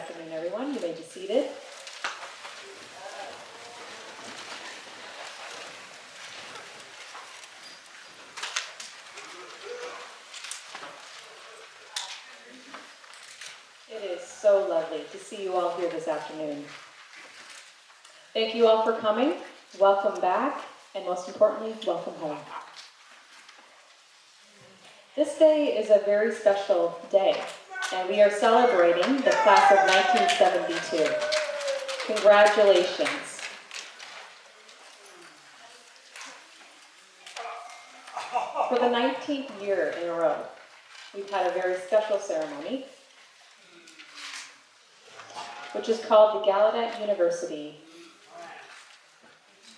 afternoon, everyone. You may be seated. It is so lovely to see you all here this afternoon. Thank you all for coming. Welcome back, and most importantly, welcome home. This day is a very special day, and we are celebrating the class of 1972. Congratulations. For the 19th year in a row, we've had a very special ceremony, which is called the Gallaudet University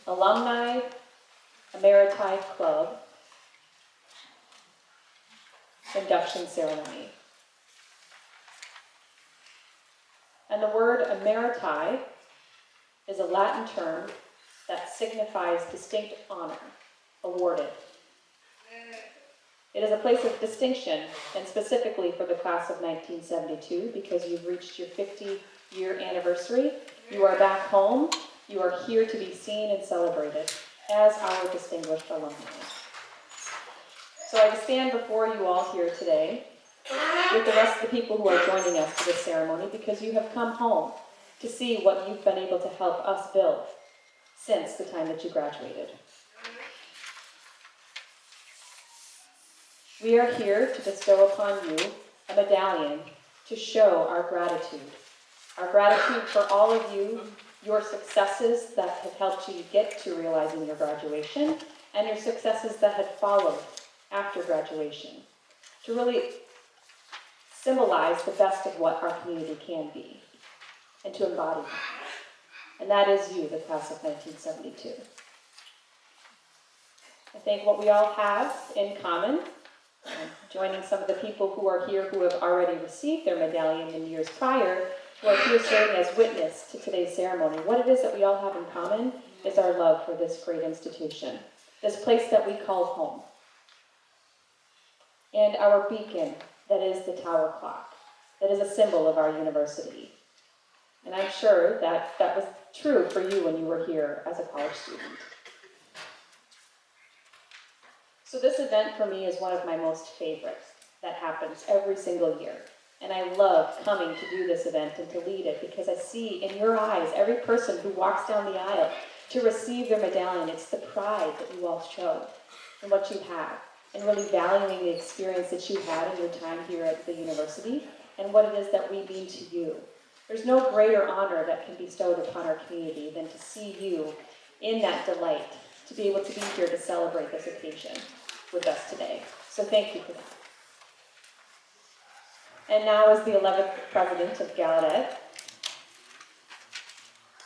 Alumni Emeriti Club Induction Ceremony. And the word emeriti is a Latin term that signifies distinct honor, awarded. It is a place of distinction, and specifically for the class of 1972, because you've reached your 50-year anniversary. You are back home. You are here to be seen and celebrated as our distinguished alumni. So I stand before you all here today with the rest of the people who are joining us for this ceremony because you have come home to see what you've been able to help us build since the time that you graduated. We are here to bestow upon you a medallion to show our gratitude for all of you, your successes that have helped you get to realizing your graduation, and your successes that had followed after graduation, to really symbolize the best of what our community can be, and to embody that. And that is you, the class of 1972. I think what we all have in common, joining some of the people who are here who have already received their medallion in years prior, who are here serving as witness to today's ceremony, what it is that we all have in common is our love for this great institution, this place that we call home, and our beacon that is the tower clock, that is a symbol of our university. And I'm sure that that was true for you when you were here as a college student. So this event for me is one of my most favorites that happens every single year. And I love coming to do this event and to lead it because I see in your eyes, every person who walks down the aisle to receive their medallion, it's the pride that you all show in what you have, and really valuing the experience that you had in your time here at the university and what it is that we mean to you. There's no greater honor that can be bestowed upon our community than to see you in that delight, to be able to be here to celebrate this occasion with us today. So thank you for that. And now, as the 11th president of Gallaudet,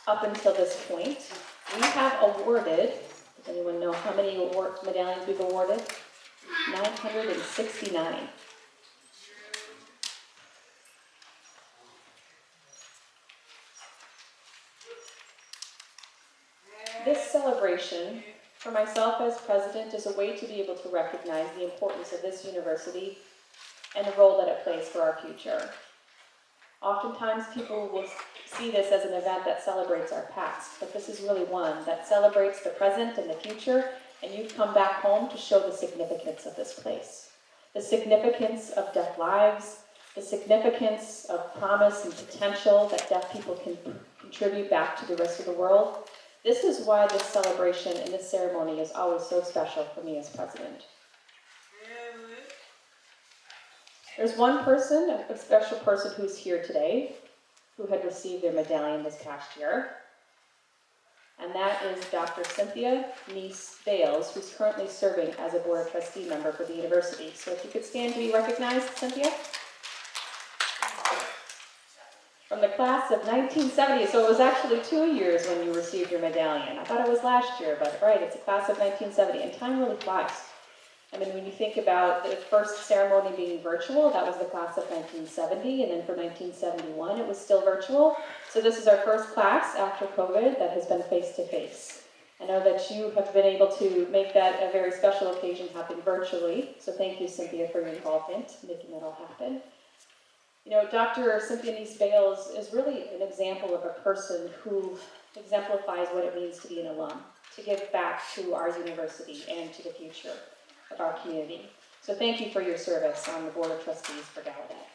up until this point, we have awarded, does anyone know how many medallions we've awarded? 969. This celebration, for myself as president, is a way to be able to recognize the importance of this university and the role that it plays for our future. Oftentimes people will see this as an event that celebrates our past, but this is really one that celebrates the present and the future, and you've come back home to show the significance of this place. The significance of deaf lives, the significance of promise and potential that deaf people can contribute back to the rest of the world. This is why this celebration and this ceremony is always so special for me as president. There's one person, a special person who's here today, who had received their medallion this past year, and that is Dr. Cynthia Neese Bales, who's currently serving as a Board of Trustee member for the university. So if you could stand to be recognized, Cynthia. From the class of 1970, so it was actually 2 years when you received your medallion. I thought it was last year, but right, it's a class of 1970, and time really flies. I mean, when you think about the first ceremony being virtual, that was the class of 1970, and then for 1971, it was still virtual. So this is our first class after COVID that has been face-to-face. I know that you have been able to make that a very special occasion happen virtually, so thank you, Cynthia, for your involvement in making that all happen. You know, Dr. Cynthia Nice-Bales is really an example of a person who exemplifies what it means to be an alum, to give back to our university and to the future of our community. So thank you for your service on the Board of Trustees for Gallaudet.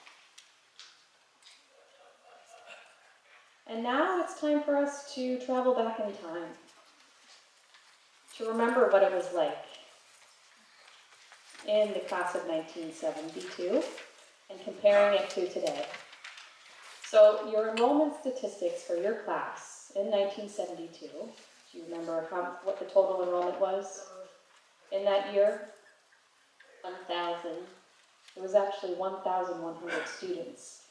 And now it's time for us to travel back in time, to remember what it was like in the class of 1972 and comparing it to today. So your enrollment statistics for your class in 1972, do you remember what the total enrollment was in that year? 1,000. It was actually 1,100 students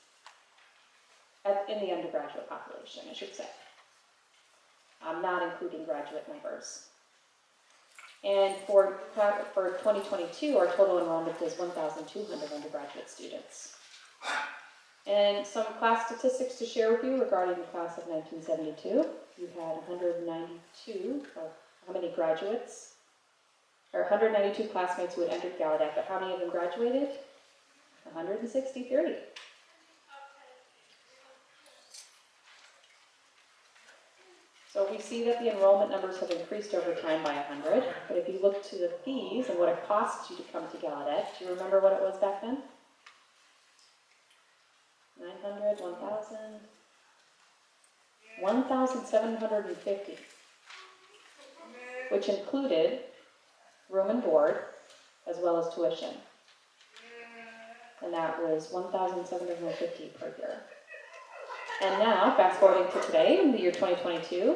in the undergraduate population, I should say. I'm not including graduate numbers. And for 2022, our total enrollment is 1,200 undergraduate students. And some class statistics to share with you regarding the class of 1972. You had 192, or how many graduates? Or 192 classmates who had entered Gallaudet, but how many of them graduated? 163. So we see that the enrollment numbers have increased over time by 100, but if you look to the fees and what it costs you to come to Gallaudet, do you remember what it was back then? 900, 1,000, 1,750, which included room and board as well as tuition. And that was 1,750 per year. And now, fast forwarding to today, in the year 2022,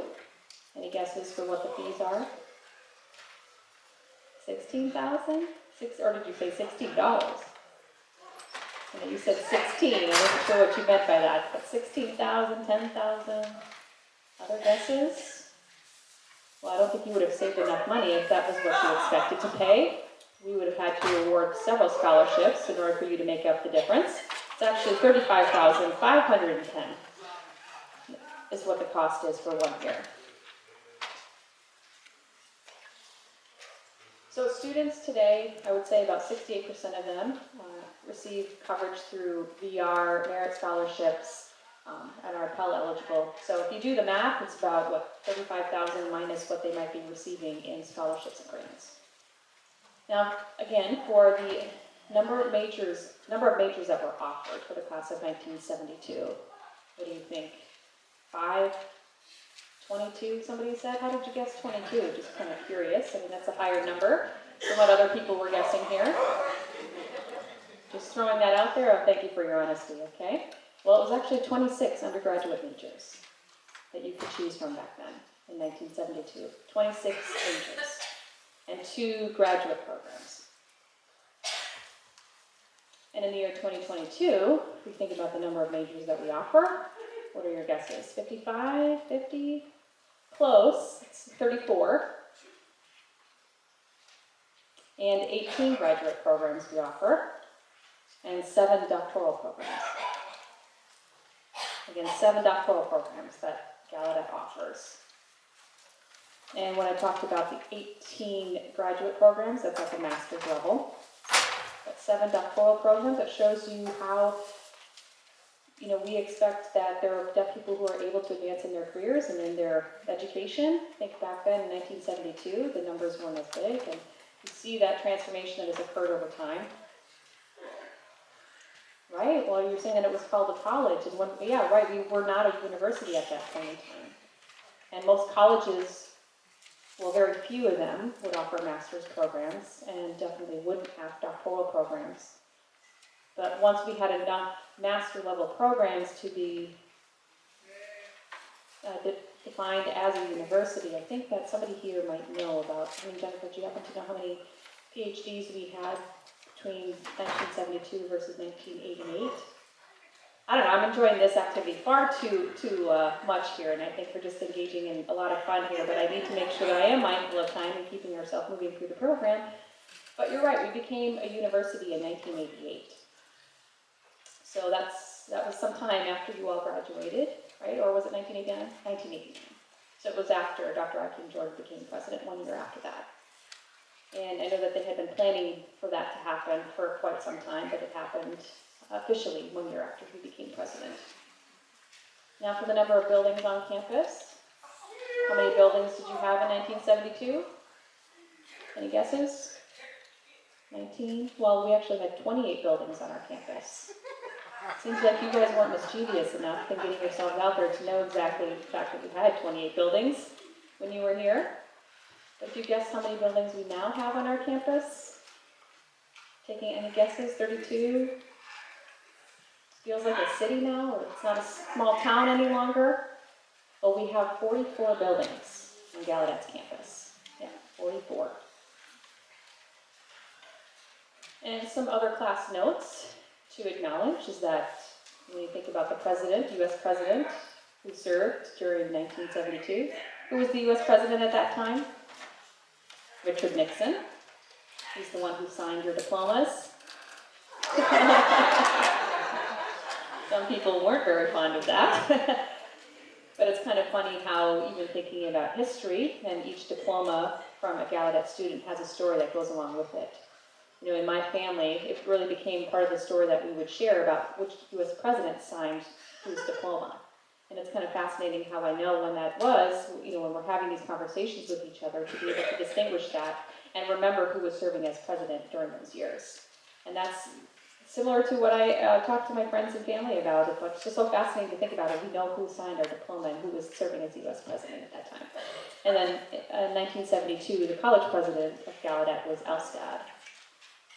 any guesses for what the fees are? 16,000? Or did you say $16? You know, you said 16. I wasn't sure what you meant by that. But 16,000, 10,000. Other guesses? Well, I don't think you would have saved enough money if that was what you expected to pay. We would have had to award several scholarships in order for you to make up the difference. It's actually 35,510 is what the cost is for 1 year. So students today, I would say about 68% of them receive coverage through VR, merit scholarships, and are Pell eligible. So if you do the math, it's about, what, 35,000 minus what they might be receiving in scholarships and grants. Now, again, for the number of majors that were offered for the class of 1972, what do you think? 5, 22, somebody said? How did you guess 22? Just kind of curious. I mean, that's a higher number than what other people were guessing here. Just throwing that out there. Oh, thank you for your honesty, okay? Well, it was actually 26 undergraduate majors that you could choose from back then in 1972. 26 majors and 2 graduate programs. And in the year 2022, if we think about the number of majors that we offer, what are your guesses? 55, 50? Close. It's 34. And 18 graduate programs we offer, and 7 doctoral programs. Again, 7 doctoral programs that Gallaudet offers. And when I talked about the 18 graduate programs, that's at the master's level. But 7 doctoral programs, that shows you how, you know, we expect that there are deaf people who are able to advance in their careers and in their education. I think back then in 1972, the numbers weren't as big, and you see that transformation that has occurred over time. Right? Well, you're saying that it was called a college, and when, yeah, right, we were not a university at that point in time. And most colleges, well, very few of them would offer master's programs, and definitely wouldn't have doctoral programs. But once we had enough master level programs to be defined as a university, I think that somebody here might know about, I mean, Jennifer, do you happen to know how many PhDs we had between 1972 versus 1988? I don't know, I'm enjoying this activity far too much here, and I think we're just engaging in a lot of fun here, but I need to make sure that I am mindful of time and keeping ourselves moving through the program. But you're right, we became a university in 1988. So that was some time after you all graduated, right? Or was it 1989? 1989. So it was after Dr. Akin George became president, 1 year after that. And I know that they had been planning for that to happen for quite some time, but it happened officially 1 year after he became president. Now for the number of buildings on campus. How many buildings did you have in 1972? Any guesses? 19? Well, we actually had 28 buildings on our campus. Seems like you guys weren't mischievous enough in getting yourselves out there to know exactly the fact that we had 28 buildings when you were here. But if you guess how many buildings we now have on our campus? Taking any guesses? 32? Feels like a city now, or it's not a small town any longer. Well, we have 44 buildings on Gallaudet's campus. Yeah, 44. And some other class notes to acknowledge is that when you think about the president, U.S. president, who served during 1972, who was the U.S. president at that time? Richard Nixon. He's the one who signed your diplomas. Some people weren't very fond of that. But it's kind of funny how, even thinking about history, and each diploma from a Gallaudet student has a story that goes along with it. You know, in my family, it really became part of the story that we would share about which U.S. president signed whose diploma. And it's kind of fascinating how I know when that was, you know, when we're having these conversations with each other, to be able to distinguish that and remember who was serving as president during those years. And that's similar to what I talk to my friends and family about, but it's just so fascinating to think about it. We know who signed our diploma and who was serving as the U.S. president at that time. And then in 1972, the college president of Gallaudet was Elstad.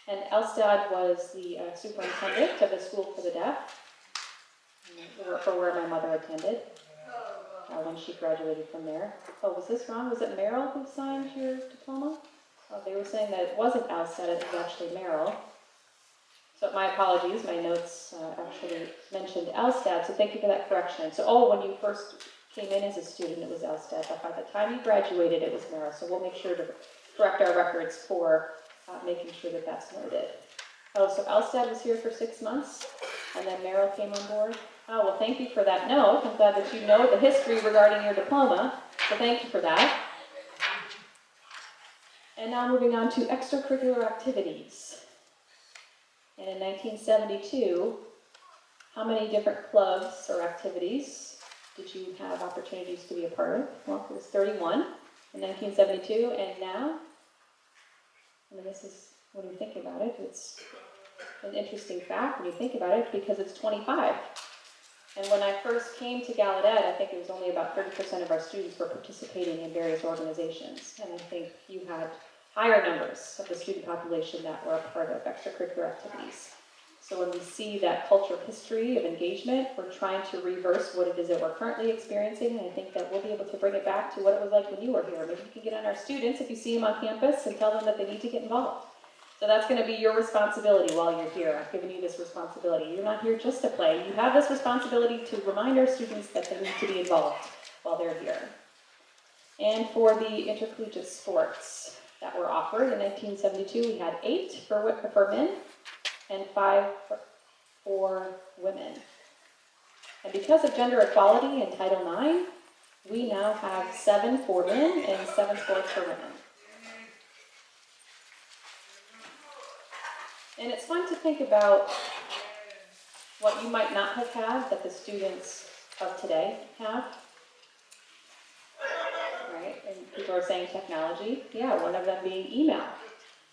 And Elstad was the superintendent of the School for the Deaf, for where my mother attended when she graduated from there. Oh, was this wrong? Was it Merrill who signed your diploma? Oh, they were saying that it wasn't Elstad, it was actually Merrill. So my apologies, my notes actually mentioned Elstad, so thank you for that correction. So, when you first came in as a student, it was Elstad, but by the time you graduated, it was Merrill. So we'll make sure to correct our records for making sure that that's noted. Oh, so Elstad was here for 6 months, and then Merrill came on board. Oh, well, thank you for that note. I'm glad that you know the history regarding your diploma, so thank you for that. And now moving on to extracurricular activities. And in 1972, how many different clubs or activities did you have opportunities to be a part of? Well, it was 31 in 1972, and now, I mean, this is, when you think about it, it's an interesting fact when you think about it, because it's 25. And when I first came to Gallaudet, I think it was only about 30% of our students were participating in various organizations. And I think you had higher numbers of the student population that were a part of extracurricular activities. So when we see that culture of history, of engagement, we're trying to reverse what it is that we're currently experiencing, and I think that we'll be able to bring it back to what it was like when you were here. Maybe you can get on our students if you see them on campus and tell them that they need to get involved. So that's going to be your responsibility while you're here. I've given you this responsibility. You're not here just to play. You have this responsibility to remind our students that they need to be involved while they're here. And for the intercollegiate sports that were offered in 1972, we had 8 for men and 5 for women. And because of gender equality in Title IX, we now have 7 for men and 7 sports for women. And it's fun to think about what you might not have had that the students of today have. Right? And people are saying technology. Yeah, one of them being email.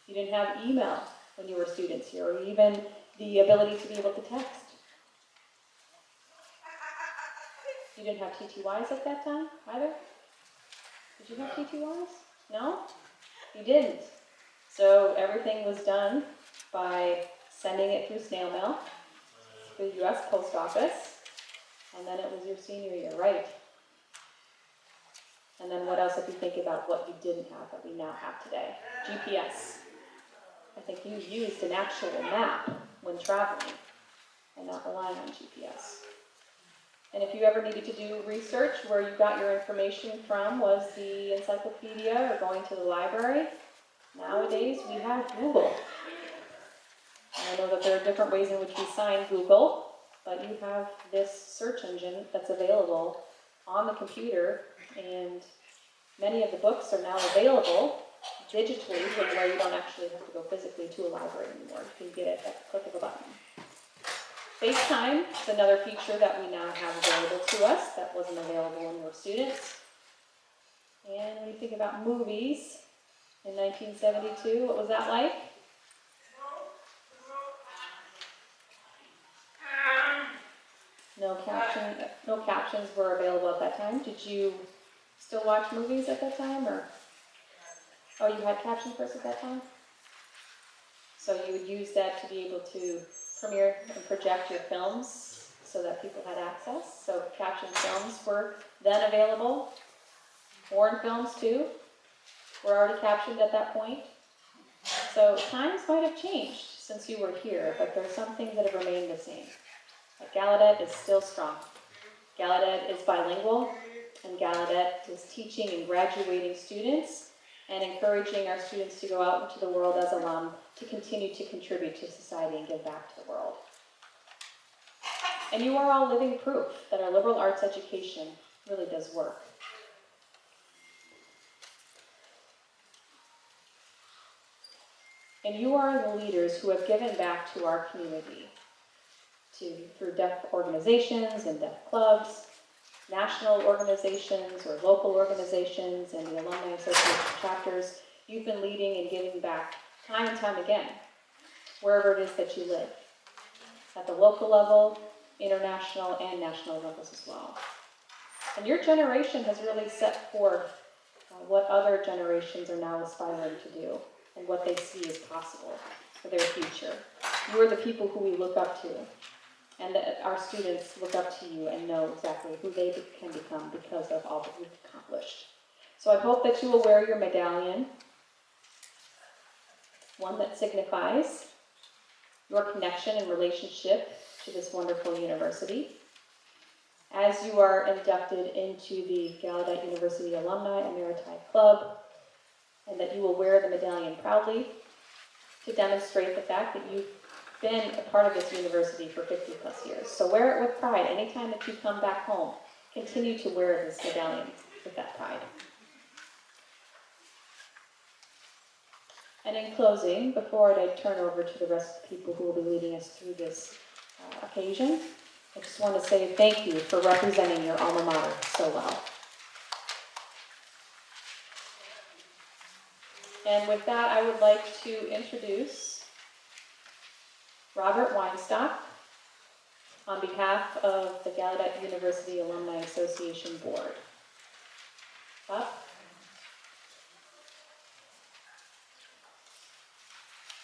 You didn't have email when you were students here, or even the ability to be able to text. You didn't have TTYs at that time either? Did you have TTYs? No? You didn't. So everything was done by sending it through snail mail to the U.S. Post Office, and then it was your senior year, right? And then what else if you think about what you didn't have that we now have today? GPS. I think you used an actual map when traveling and not relying on GPS. And if you ever needed to do research, where you got your information from was the encyclopedia or going to the library. Nowadays, we have Google. And I know that there are different ways in which we sign Google, but you have this search engine that's available on the computer, and many of the books are now available digitally, where you don't actually have to go physically to a library anymore. You can get it at the click of a button. FaceTime is another feature that we now have available to us that wasn't available when we were students. And when you think about movies in 1972, what was that like? No captions were available at that time. Did you still watch movies at that time, or? Oh, you had captions first at that time? So you would use that to be able to premiere and project your films so that people had access. So captioned films were then available. Foreign films too were already captioned at that point. So times might have changed since you were here, but there are some things that have remained the same. Like Gallaudet is still strong. Gallaudet is bilingual, and Gallaudet is teaching and graduating students and encouraging our students to go out into the world as alum to continue to contribute to society and give back to the world. And you are all living proof that our liberal arts education really does work. And you are the leaders who have given back to our community through deaf organizations and deaf clubs, national organizations or local organizations, and the Alumni Association chapters. You've been leading and giving back time and time again, wherever it is that you live, at the local level, international, and national levels as well. And your generation has really set forth what other generations are now aspiring to do and what they see as possible for their future. You are the people who we look up to, and that our students look up to you and know exactly who they can become because of all that you've accomplished. So I hope that you will wear your medallion, one that signifies your connection and relationship to this wonderful university. As you are inducted into the Gallaudet University Alumni Emeriti Club, and that you will wear the medallion proudly to demonstrate the fact that you've been a part of this university for 50 plus years. So wear it with pride. Anytime that you come back home, continue to wear this medallion with that pride. And in closing, before I turn over to the rest of the people who will be leading us through this occasion, I just want to say thank you for representing your alma mater so well. And with that, I would like to introduce Robert Weinstock on behalf of the Gallaudet University Alumni Association Board. Bob?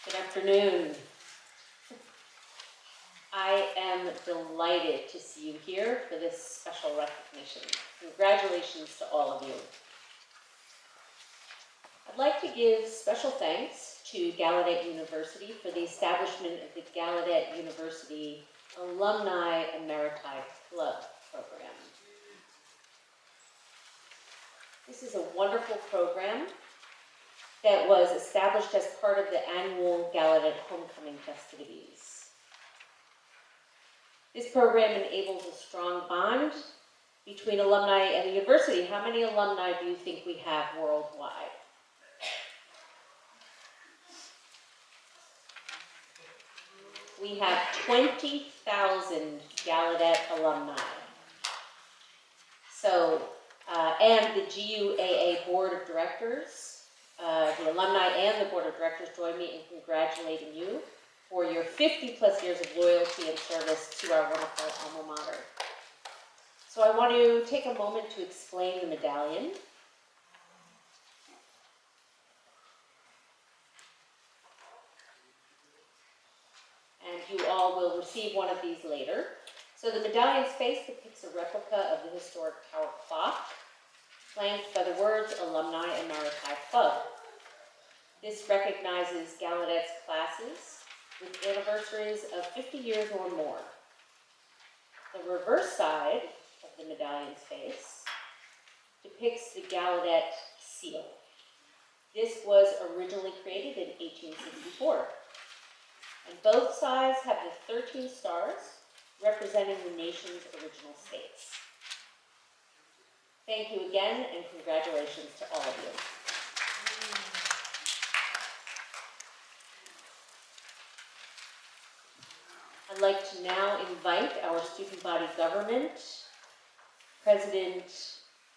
Good afternoon. I am delighted to see you here for this special recognition. Congratulations to all of you. I'd like to give special thanks to Gallaudet University for the establishment of the Gallaudet University Alumni Emeriti Club program. This is a wonderful program that was established as part of the annual Gallaudet Homecoming festivities. This program enables a strong bond between alumni and the university. How many alumni do you think we have worldwide? We have 20,000 Gallaudet alumni. So, and the GUAA Board of Directors, the alumni and the Board of Directors join me in congratulating you for your 50 plus years of loyalty and service to our wonderful alma mater. So I want to take a moment to explain the medallion. And you all will receive one of these later. So the medallion's face depicts a replica of the historic tower clock, flanked by the words Alumni Emeriti Club. This recognizes Gallaudet's classes with anniversaries of 50 years or more. The reverse side of the medallion's face depicts the Gallaudet seal. This was originally created in 1864. And both sides have the 13 stars representing the nation's original states. Thank you again, and congratulations to all of you. I'd like to now invite our student body government, President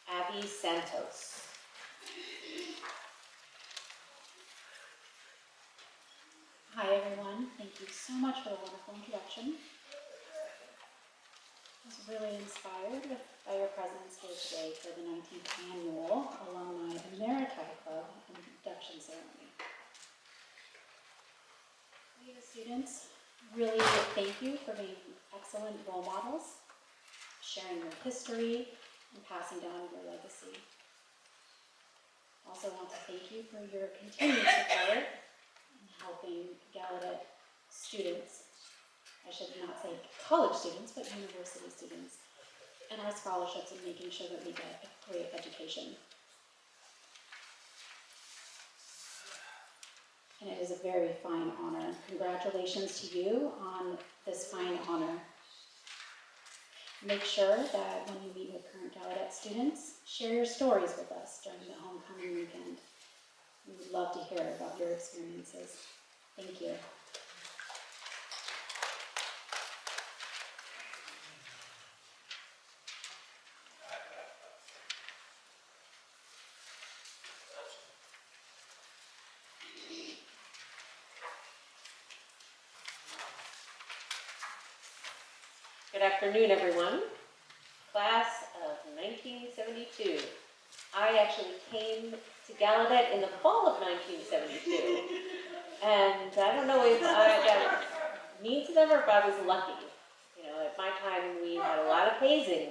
Abby Santos. Hi everyone, thank you so much for the wonderful introduction. I was really inspired by your presence here today for the 19th Annual Alumni Emeriti Club Induction Ceremony. We as students really thank you for being excellent role models, sharing your history, and passing down your legacy. I also want to thank you for your continued support in helping Gallaudet students, I should not say college students, but university students, and our scholarships and making sure that we get a great education. And it is a very fine honor. Congratulations to you on this fine honor. Make sure that when you meet with current Gallaudet students, share your stories with us during the homecoming weekend. We would love to hear about your experiences. Thank you. Good afternoon, everyone. Class of 1972. I actually came to Gallaudet in the fall of 1972. And I don't know if that means them or if I was lucky. You know, at my time we had a lot of hazing.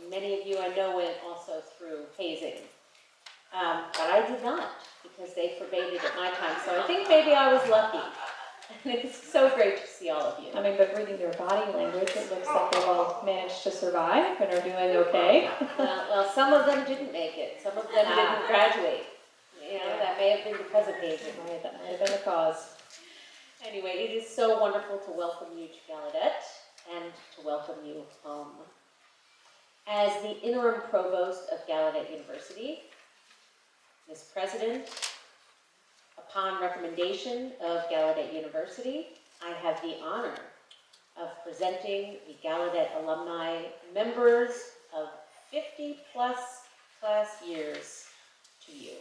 And many of you I know went also through hazing. But I did not, because they forbade it at my time. So I think maybe I was lucky. And it's so great to see all of you. I mean, but reading their body language, it looks like they all managed to survive and are doing okay. Well, some of them didn't make it. Some of them didn't graduate. You know, that may have been because of hazing. Right, that might have been the cause. Anyway, it is so wonderful to welcome you to Gallaudet and to welcome you home. As the interim provost of Gallaudet University, Ms. President, upon recommendation of Gallaudet University, I have the honor of presenting the Gallaudet alumni members of 50+ class years to you.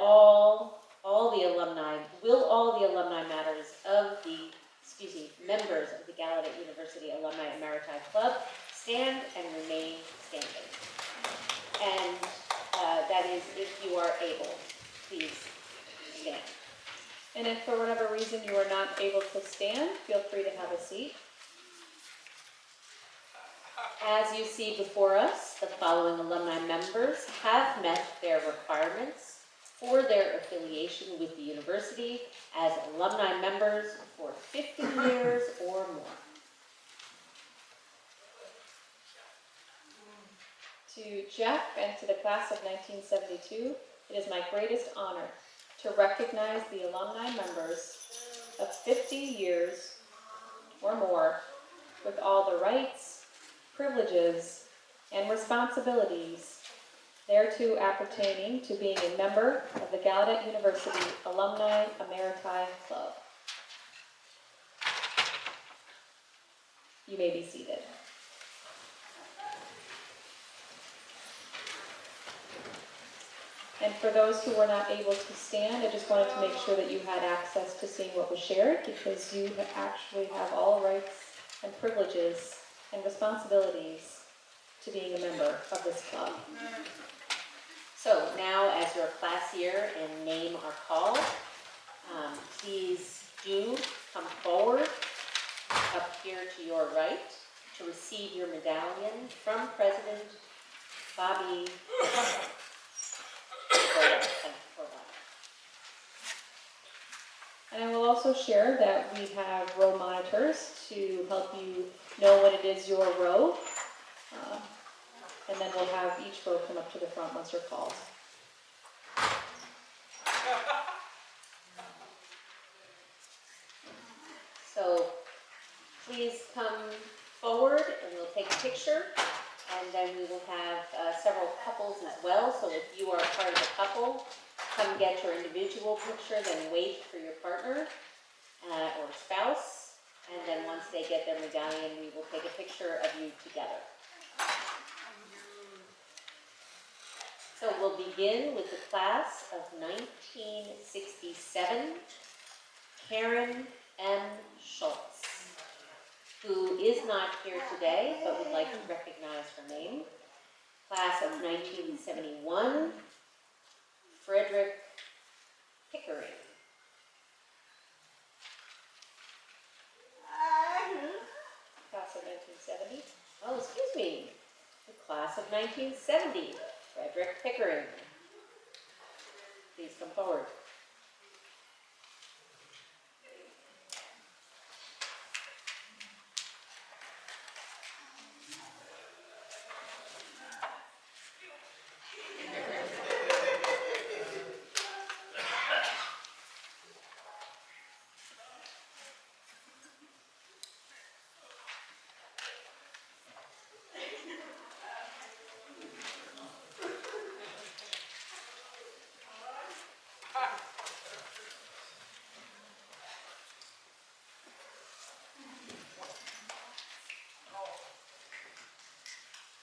All the alumni matters of the, members of the Gallaudet University Alumni Emeriti Club stand and remain standing. And that is, if you are able, please stand. And if for whatever reason you are not able to stand, feel free to have a seat. As you see before us, the following alumni members have met their requirements for their affiliation with the university as alumni members for 50 years or more. To Jeff and to the class of 1972, it is my greatest honor to recognize the alumni members of 50 years or more with all the rights, privileges, and responsibilities thereto appertaining to being a member of the Gallaudet University Alumni Emeriti Club. You may be seated. And for those who were not able to stand, I just wanted to make sure that you had access to seeing what was shared, because you actually have all rights and privileges and responsibilities to being a member of this club. So now, as your class year and name are called, please do come forward up here to your right to receive your medallion from President Bobby. And I will also share that we have row monitors to help you know when it is your row. And then we'll have each row come up to the front once you're called. So please come forward and we'll take a picture. And then we will have several couples as well. So if you are part of a couple, come get your individual picture, then wait for your partner or spouse. And then once they get their medallion, we will take a picture of you together. So we'll begin with the class of 1967, Karen M. Schultz, who is not here today, but would like to recognize her name. Class of 1971, Frederick Pickering. Class of 1970. Oh, excuse me. The class of 1970, Frederick Pickering. Please come forward.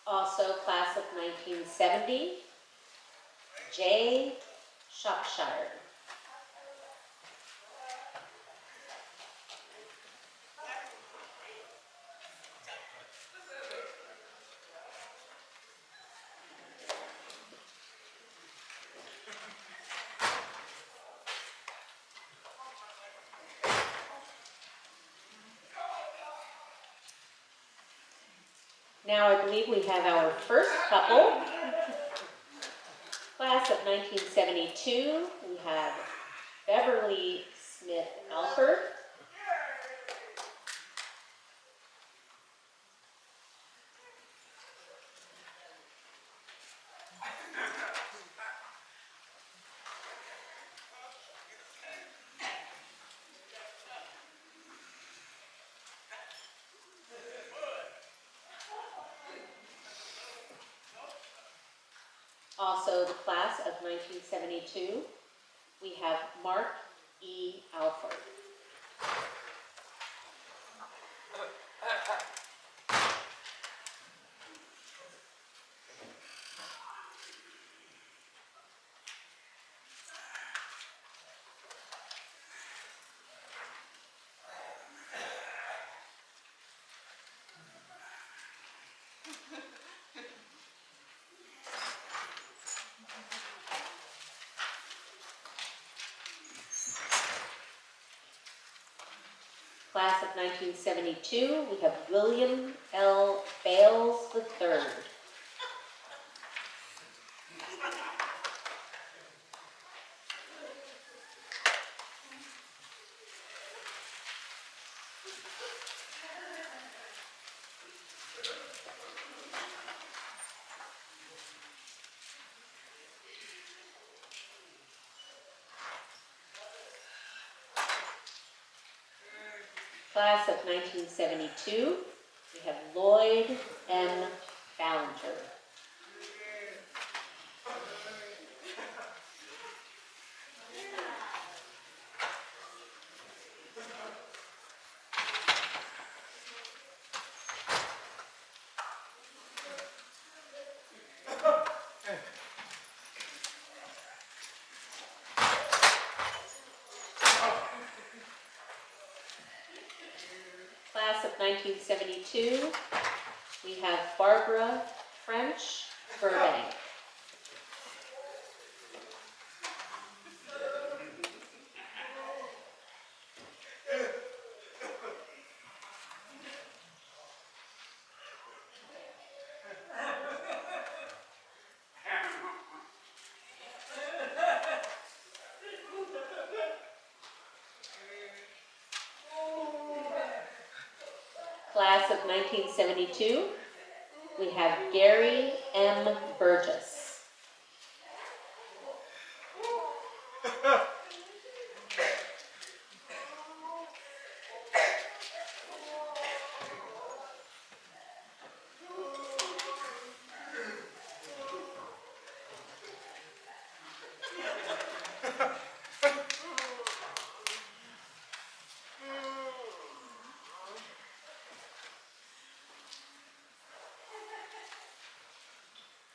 Also, class of 1970, Jay Shropshire. Now I believe we have our first couple. Class of 1972, we have Beverly Smith Alford. Also, the class of 1972, we have Mark E. Alford. Class of 1972, we have William L. Bales III. Class of 1972, we have Lloyd M. Ballinger. Class of 1972, we have Barbara French Burbank. Class of 1972, we have Gary M. Burgess.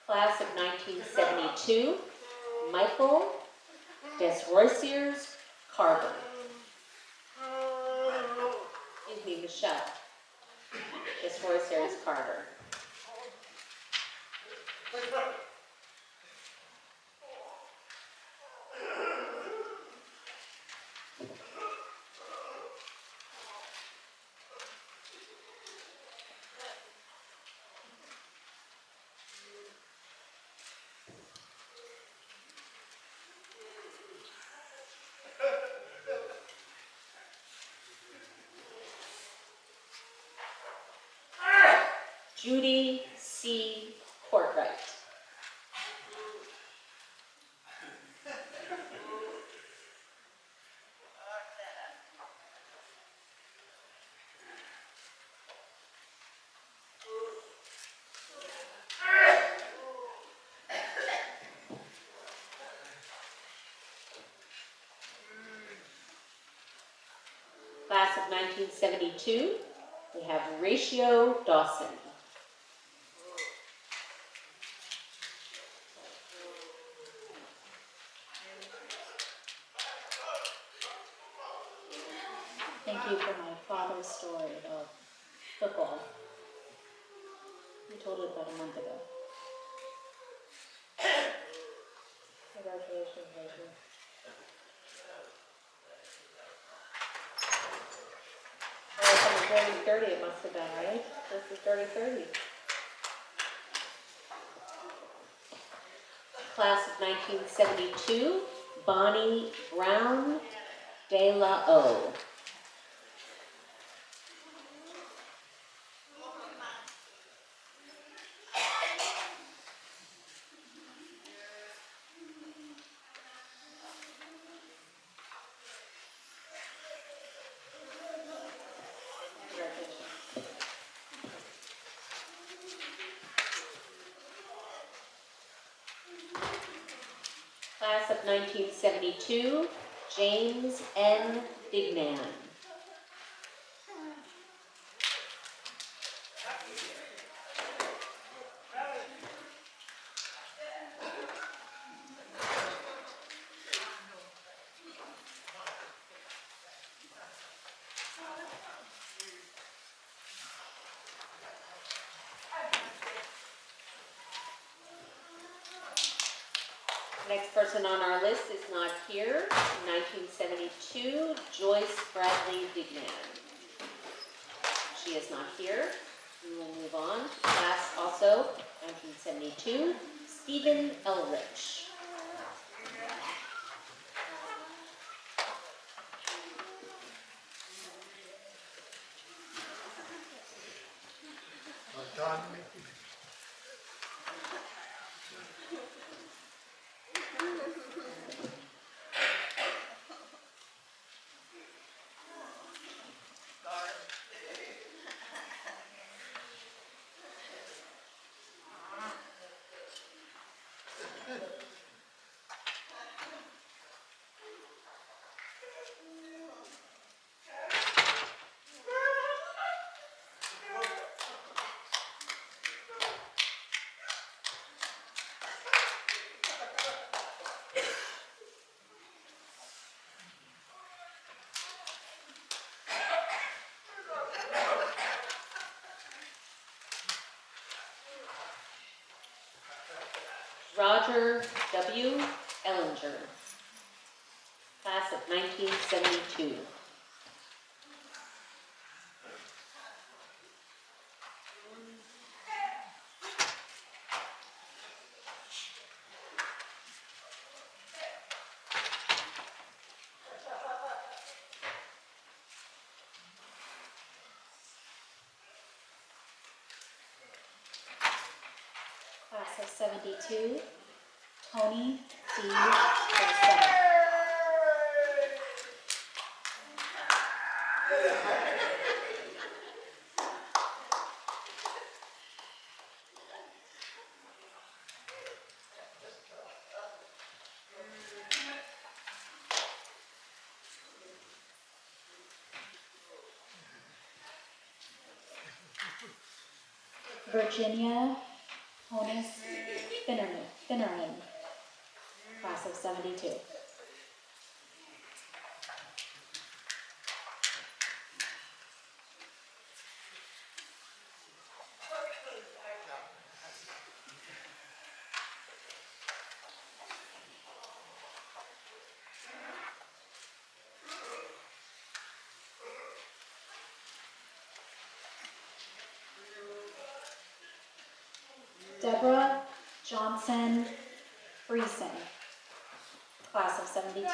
Class of 1972, Michael Desroisiers Carver. Excuse me, Michelle Desroisiers Carver. Judy C. Courtwright. Class of 1972, we have Ratio Dawson. Thank you for my father's story about football. You told it about a month ago. Congratulations, Rachel. Oh, it's on the dirty 30 it must have been, right? This is dirty 30. Class of 1972, Bonnie Brown de la O. Congratulations. Class of 1972, James N. Dignan. Next person on our list is not here. 1972, Joyce Bradley Dignan. She is not here. We will move on. Class also, 1972, Stephen Elrich. Roger W. Ellinger. Class of 1972. Class of 72, Tony D. Garcia. Virginia Honus Finneran, class of 72. Deborah Johnson Friesen, class of 72.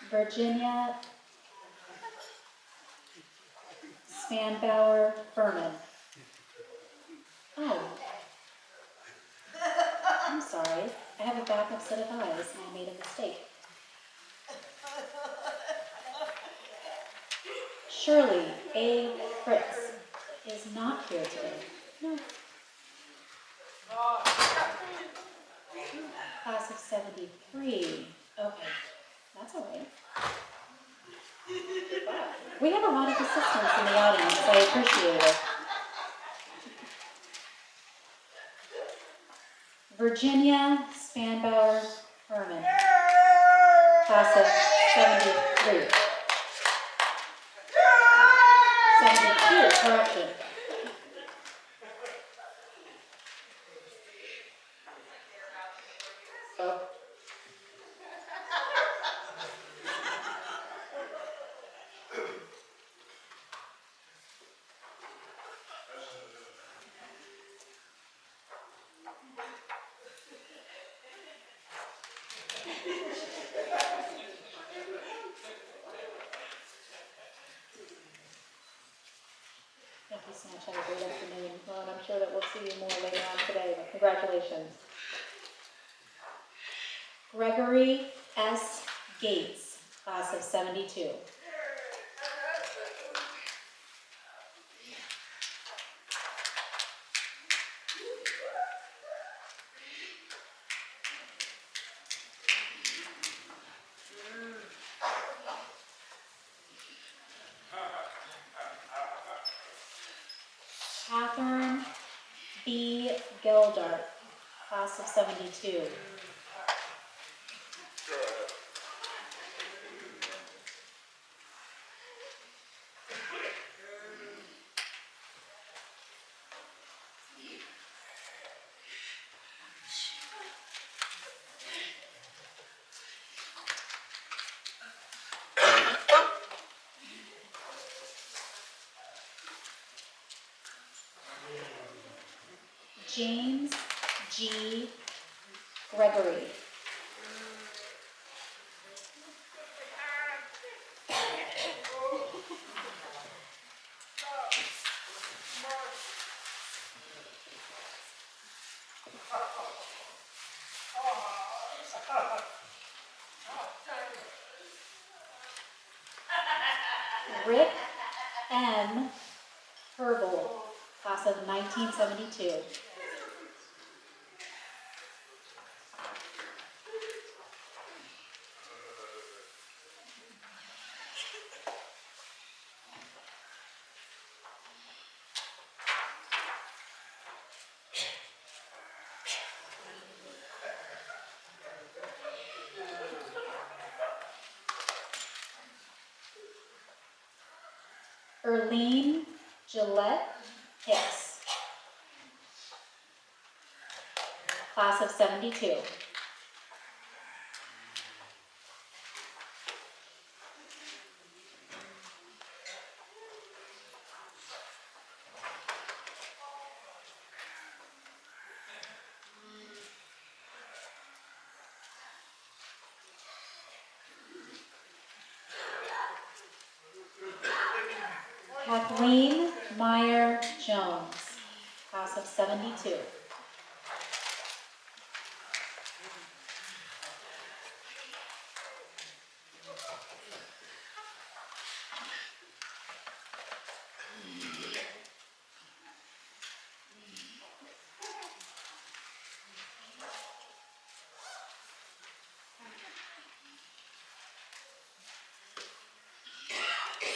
Virginia Spanbauer Furman. Oh, I'm sorry. I have a backup set of eyes and I made a mistake. Shirley A. Fritz is not here today. No. Class of 73. Okay, that's all right. We have a lot of assistants in the audience, so I appreciate it. Virginia Spanbauer Herman, class of 73. 72, correction. Oh. Thank you so much. Have a great afternoon. Well, and I'm sure that we'll see you more later on today, but congratulations. Gregory S. Gates, class of 72. Catherine B. Gildart, class of 72. James G. Gregory. Rick M. Herbal, class of 1972. Erlene Gillette Hicks, class of 72. Kathleen Meyer Jones, class of 72.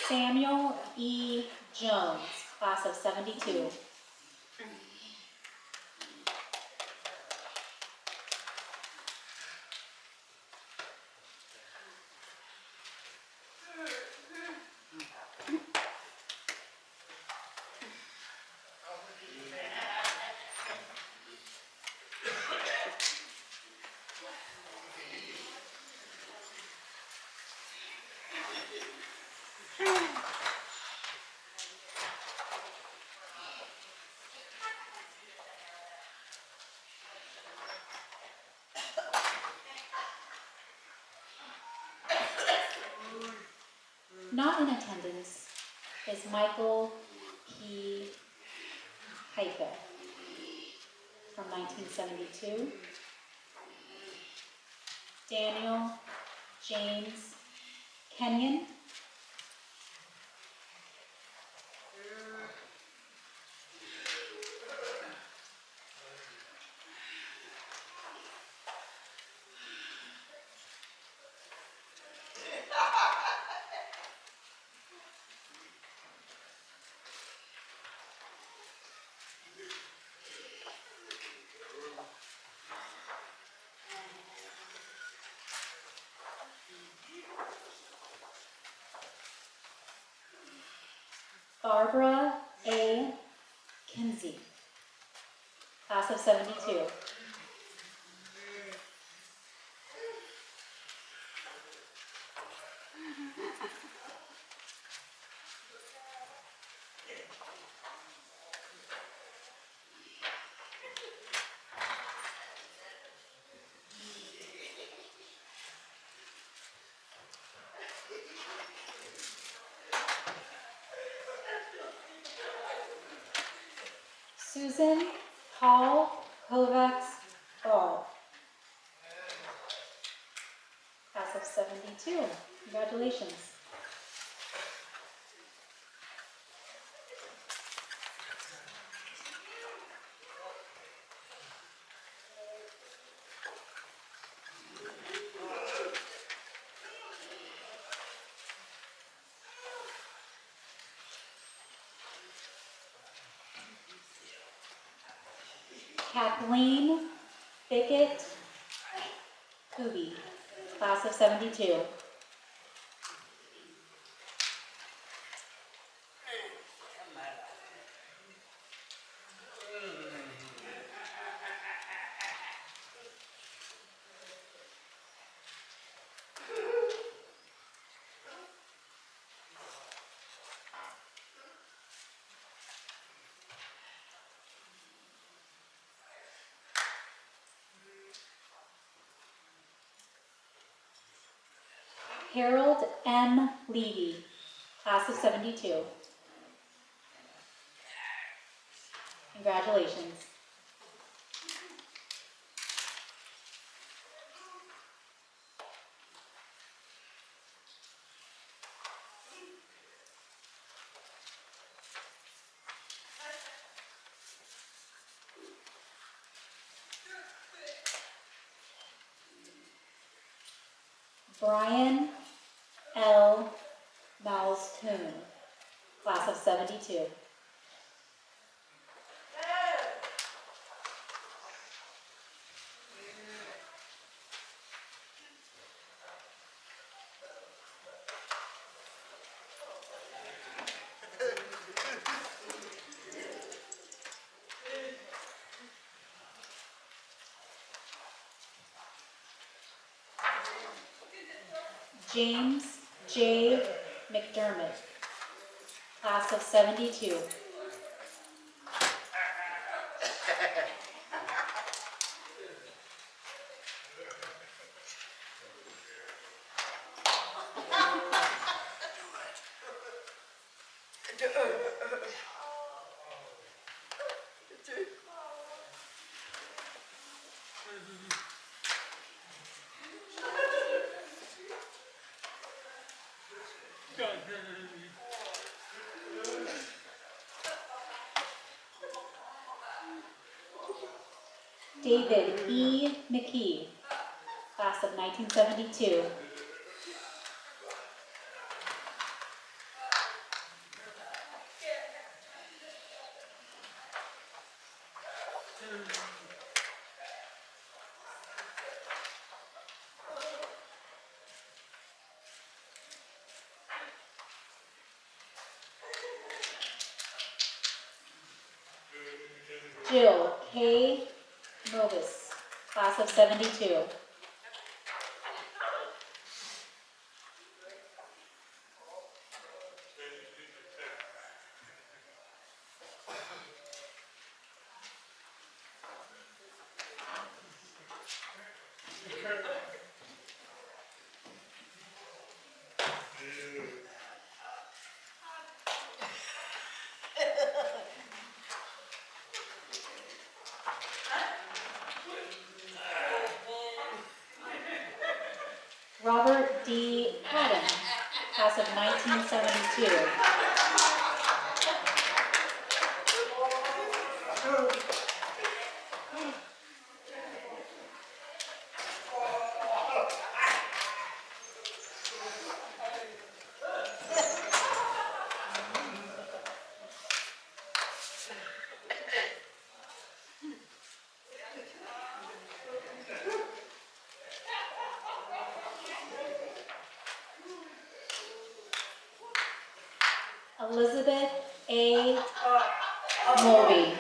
Samuel E. Jones, class of 72. Not in attendance is Michael P. Hype from 1972. Daniel James Kenyon. Barbara A. Kinsey, class of 72. Susan Paul Kovacs Ball, class of 72. Congratulations. Kathleen Bickett Kuby, class of 72. Harold M. Levy, class of 72. Congratulations. Brian L. Malzkuhn, class of 72. James J. McDermott, class of 72. David E. McKee, class of 1972. Jill K. Movis, class of 72. Robert D. Haddon, class of 1972. Elizabeth A. Mulvey.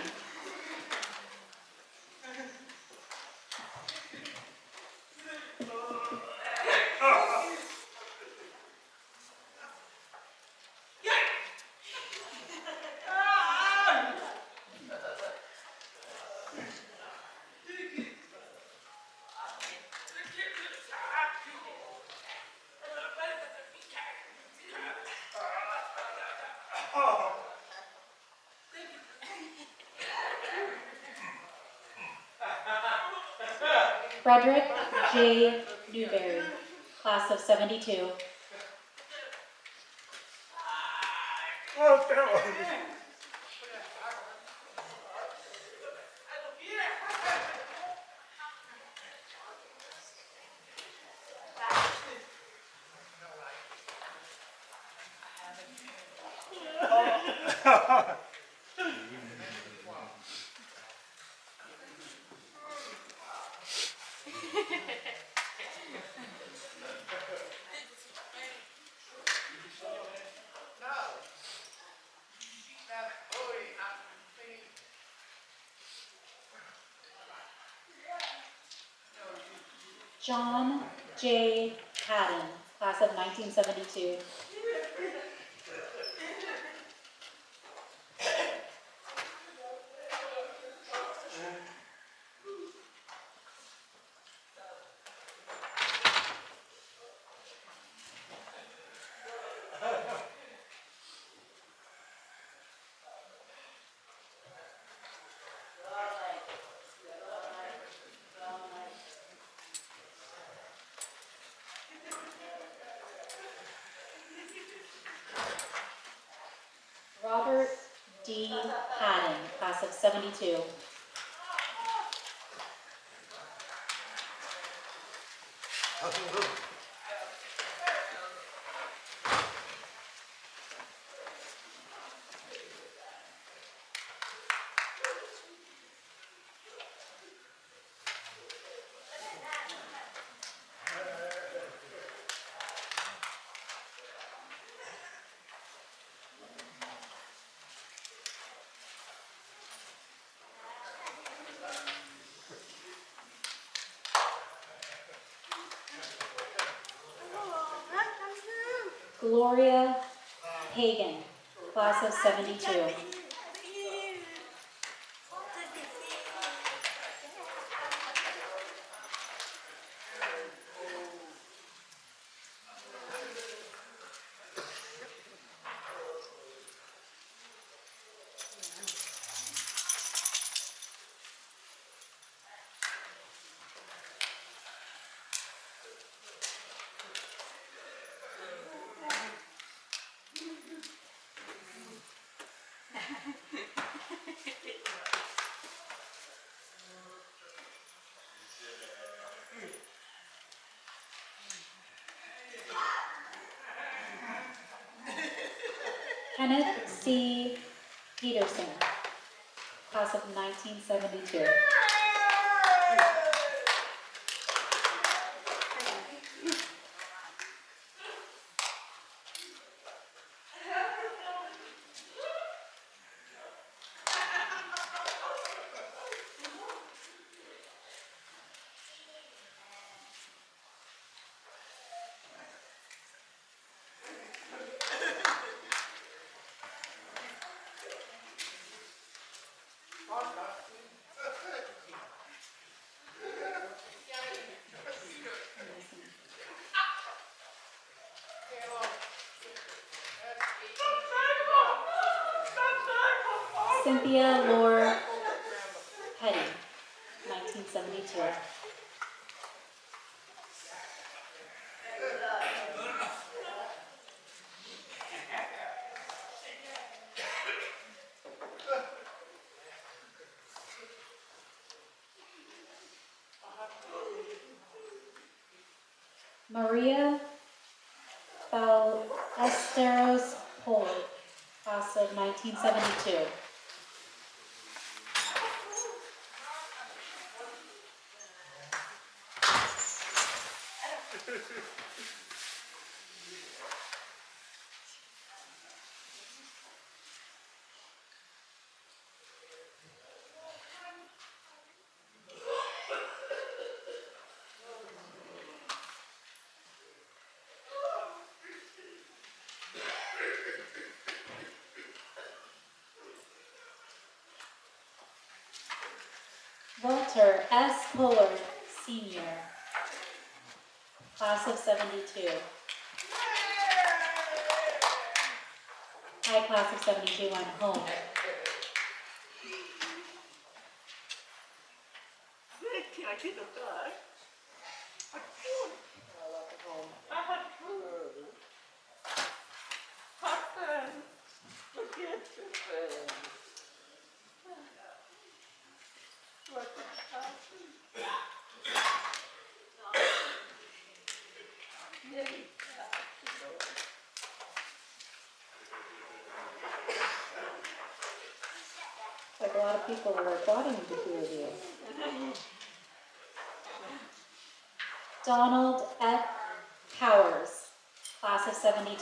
Frederick J. Newberry, class of 72. John J. Haddon, class of 1972. Robert D. Haddon, class of 72. Gloria Hagan, class of 72. Kenneth C. Peterson, class of 1972. Cynthia Lore Petty, 1972. Maria Ballesteros Pollard, class of 1972. Walter S. Pollard, Sr., class of 72. Hi, class of 72, I'm home. Like a lot of people are applauding the two of you. Donald F. Powers, class of 72.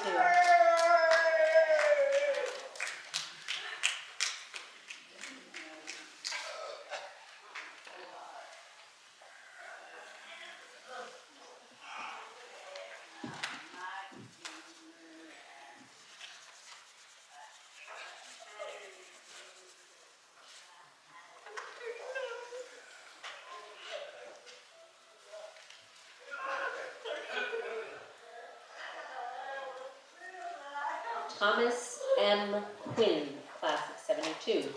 Thomas M. Quinn, class of 72.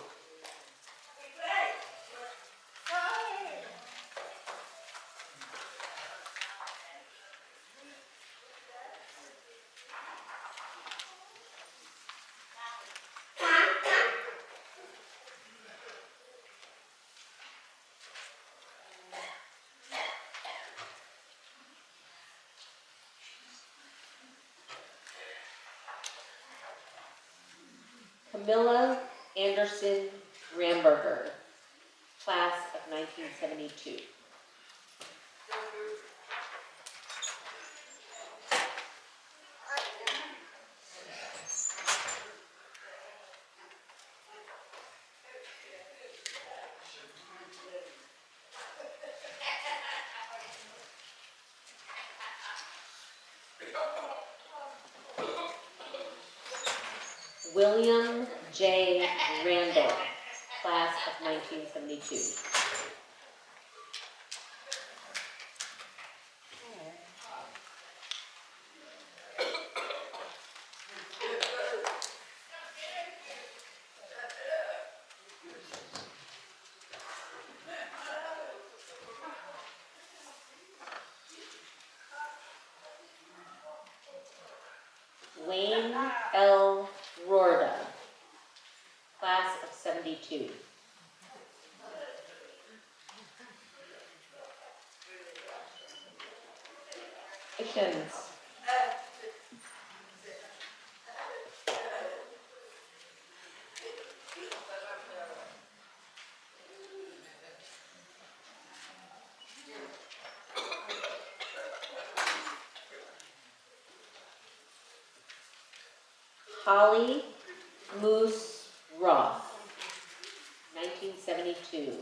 Camilla Anderson Ramberger, class of 1972. William J. Randall, class of 1972. Wayne L. Rorda, class of 72. Congratulations. Holly Moose Roth, 1972.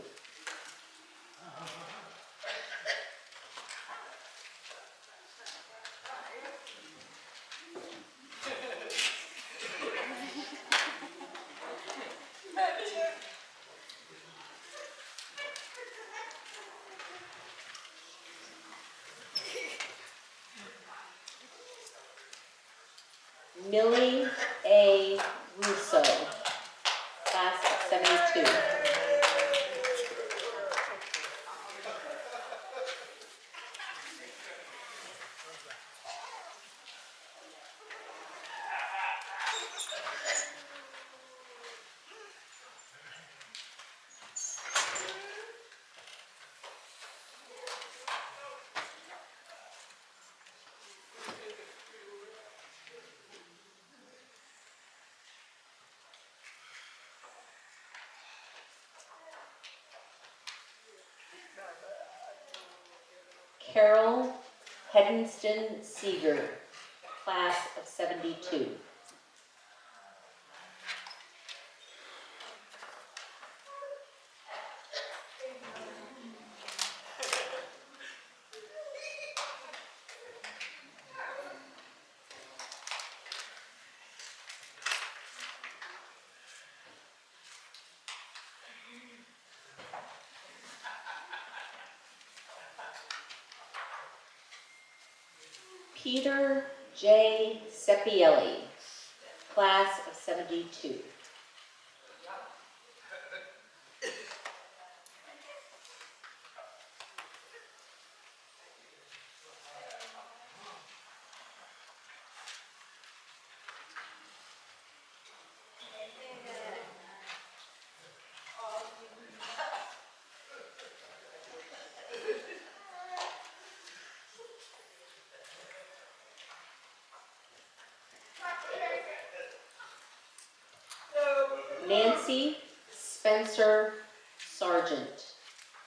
Millie A. Russo, class of 72. Carol Hedenston Seeger, class of 72. Peter J. Seppielli, class of 72. Nancy Spencer Sargent,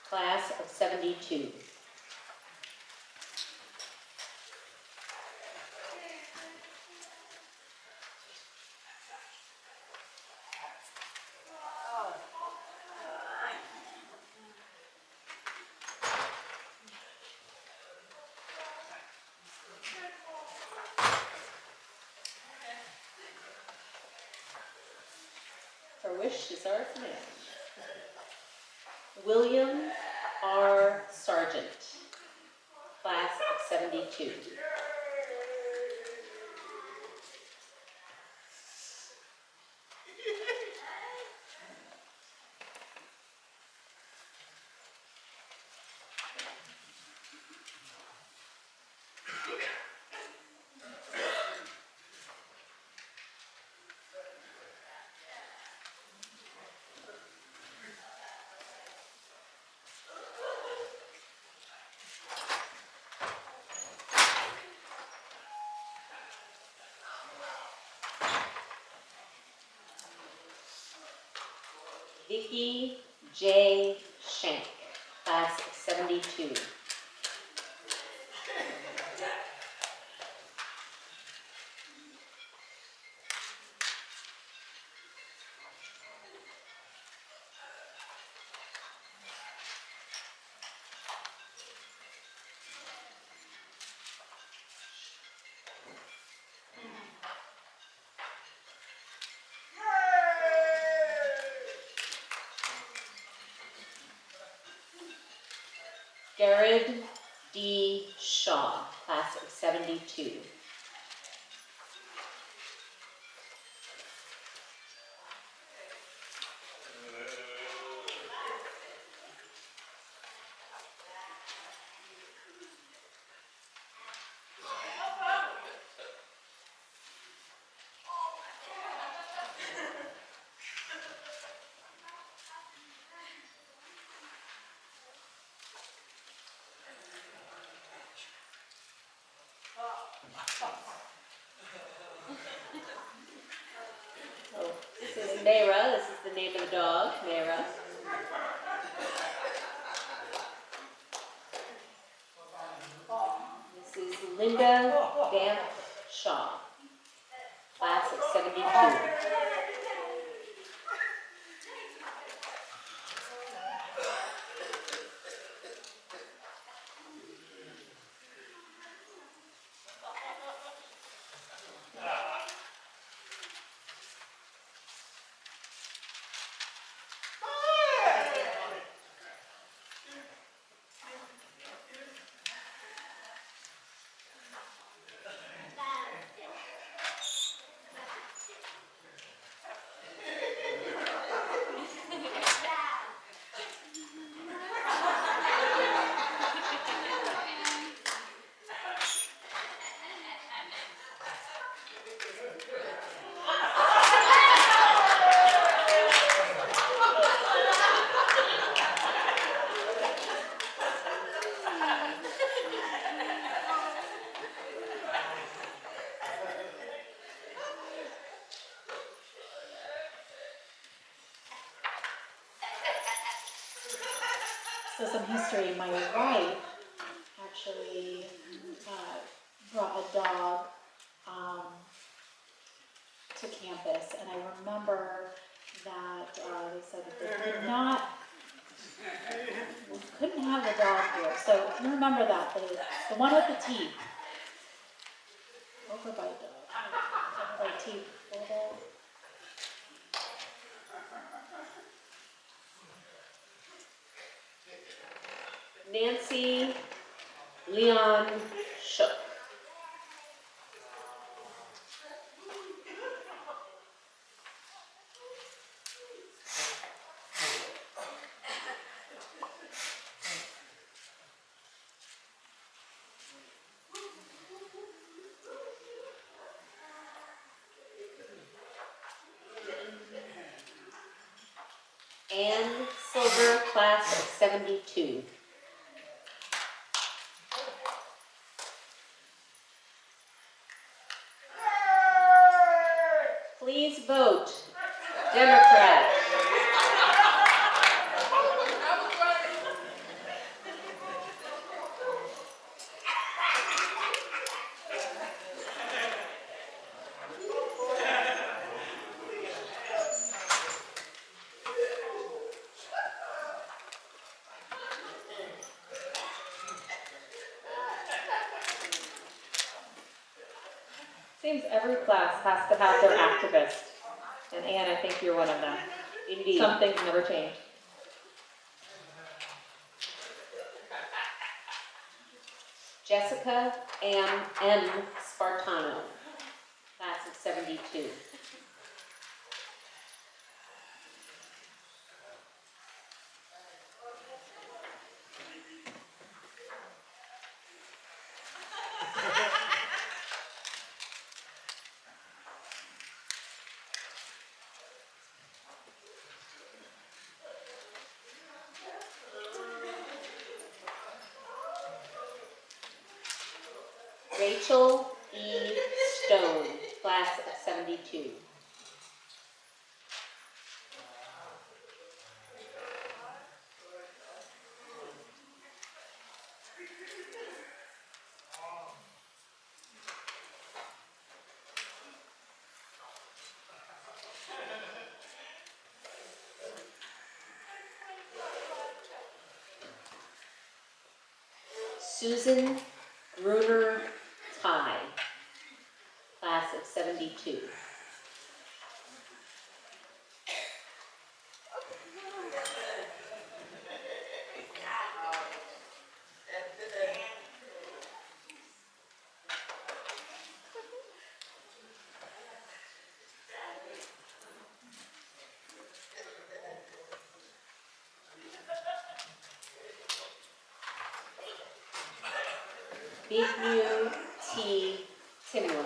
class of 72. Her wish is our command. William R. Sargent, class of 72. Vicki J. Schenk, class of 72. Jared D. Shaw, class of 72. Oh, this is Mayra. This is the name of the dog, Mayra. This is Linda Vamp Shaw, class of 72. So some history, my wife actually brought a dog to campus, and I remember that they said that they could not, we couldn't have the dog here. So if you remember that, the one with the teeth, overbite dog, overbite teeth, bulldog. Nancy Leon Shook. Ann Silver, class of 72. Please vote Democrat. Seems every class has to have their activist. And Anne, I think you're one of them. Indeed. Some things never change. Jessica M. Spartano, class of 72. Rachel E. Stone, class of 72. Susan Gruner Ty, class of 72. Bignu T. Timler,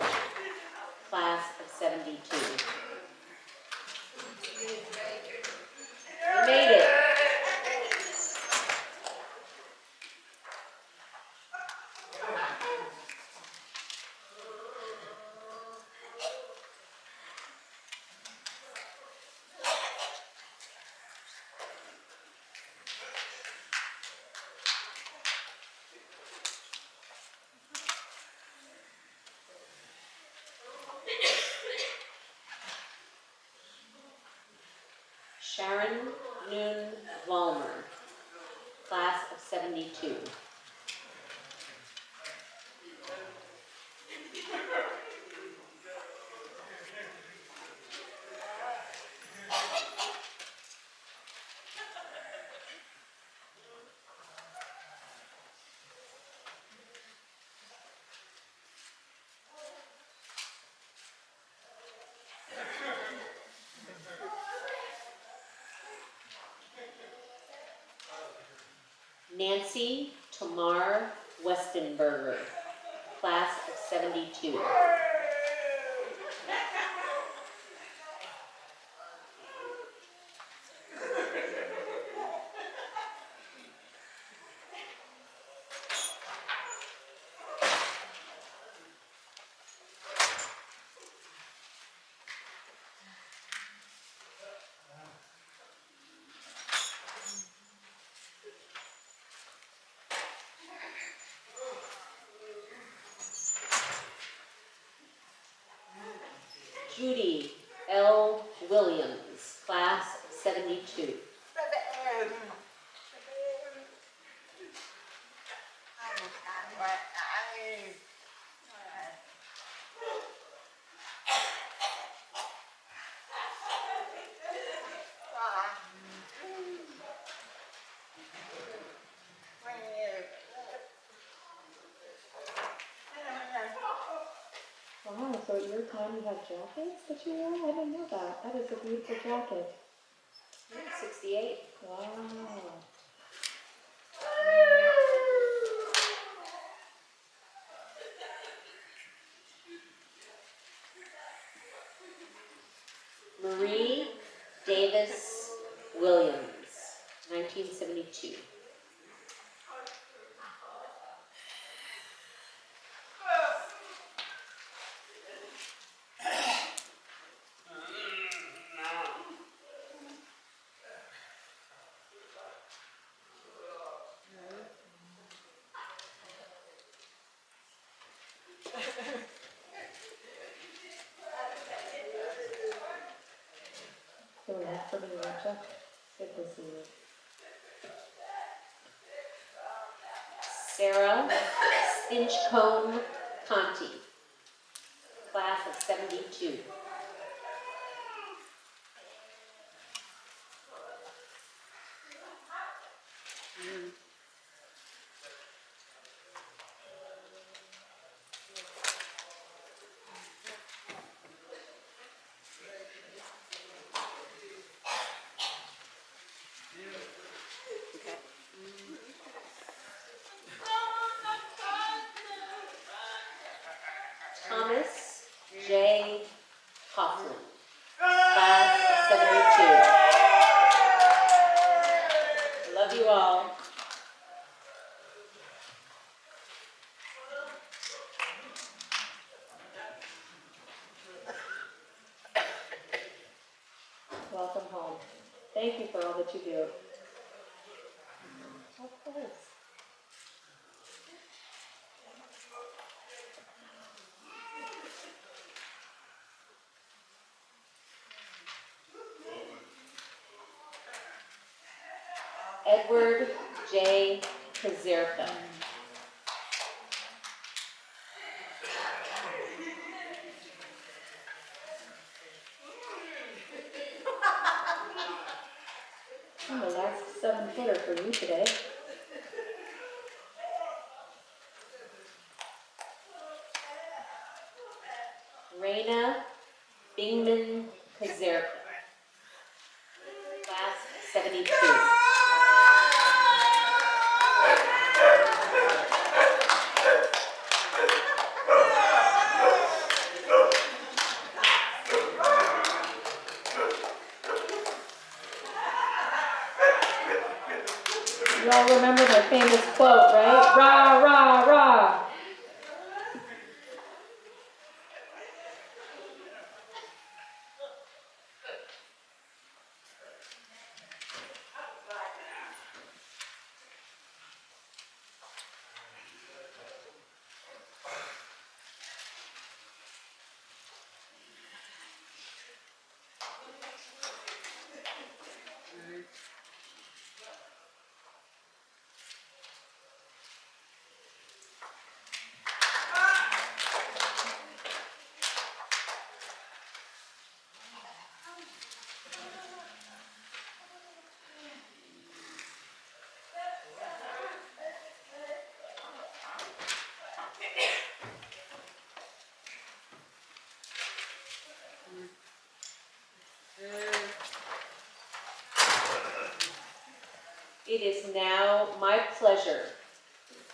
class of 72. We made it. Sharon Noon Vollmer, class of 72. Nancy Tamar Westenberger, class of 72. Judy L. Williams, class of 72. Wow, so at your time you had jackets that you wore? I didn't know that. That is a beautiful jacket. 68. Wow. Marie Davis Williams, 1972. So nice for me, Rachel. Good to see you. Sarah Stinchcombe Conti, class of 72. Thomas J. Hoffman, class of 72. I love you all. Welcome home. Thank you for all that you do. Of course. Edward J. Kazirka. I'm the last 7-footer for you today. Raina Bingman Kazirka, class of 72. You all remember my famous quote, right? Rah, rah, rah. It is now my pleasure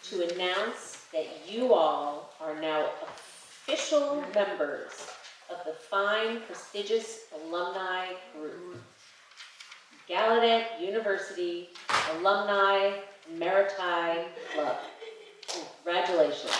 to announce that you all are now official members of the fine, prestigious alumni group, Gallaudet University Alumni Emeriti Club. Congratulations.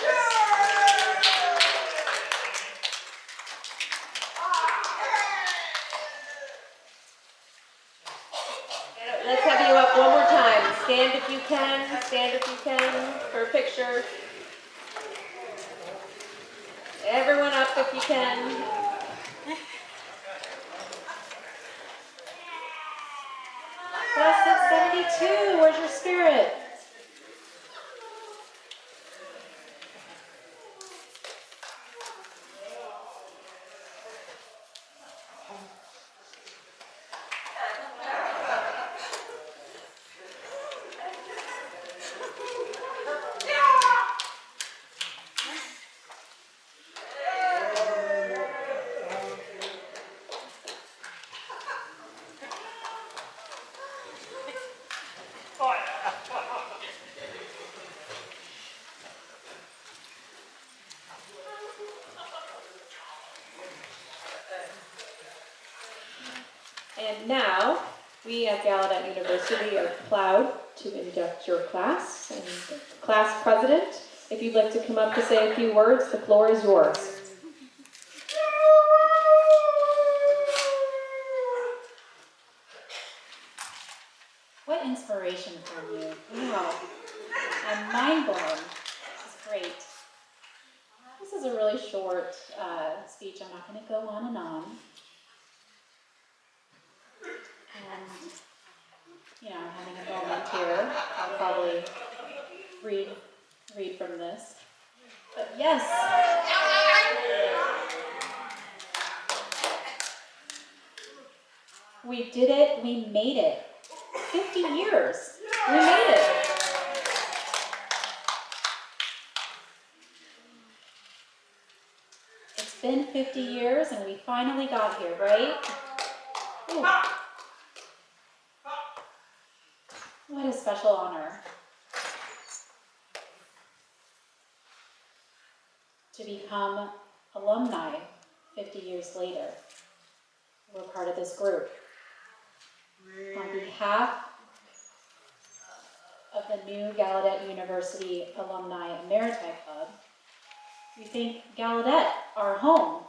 Let's have you up one more time. Stand if you can. Stand if you can for a picture. Everyone up if you can. 72, where's your spirit? And now, we at Gallaudet University are proud to induct your class. And class president, if you'd like to come up to say a few words, the floor is yours. What inspiration from you. Wow. I'm mind blown. This is great. This is a really short speech. I'm not going to go on and on. And, you know, I'm having a moment here. I'll probably read from this. But yes. We did it. We made it. 50 years. We made it. It's been 50 years and we finally got here, right? Ooh. What a special honor to become alumni 50 years later. We're part of this group. On behalf of the new Gallaudet University Alumni Emeriti Club, we thank Gallaudet, our home.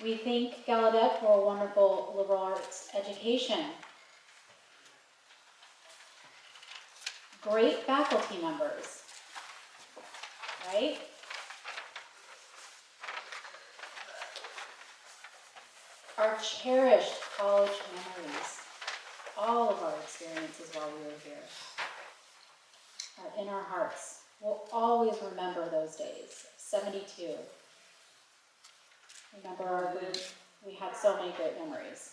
We thank Gallaudet for a wonderful liberal arts education. Great faculty members, right? Our cherished college memories, all of our experiences while we were here, are in our hearts. We'll always remember those days. 72. Remember our group? We had so many great memories.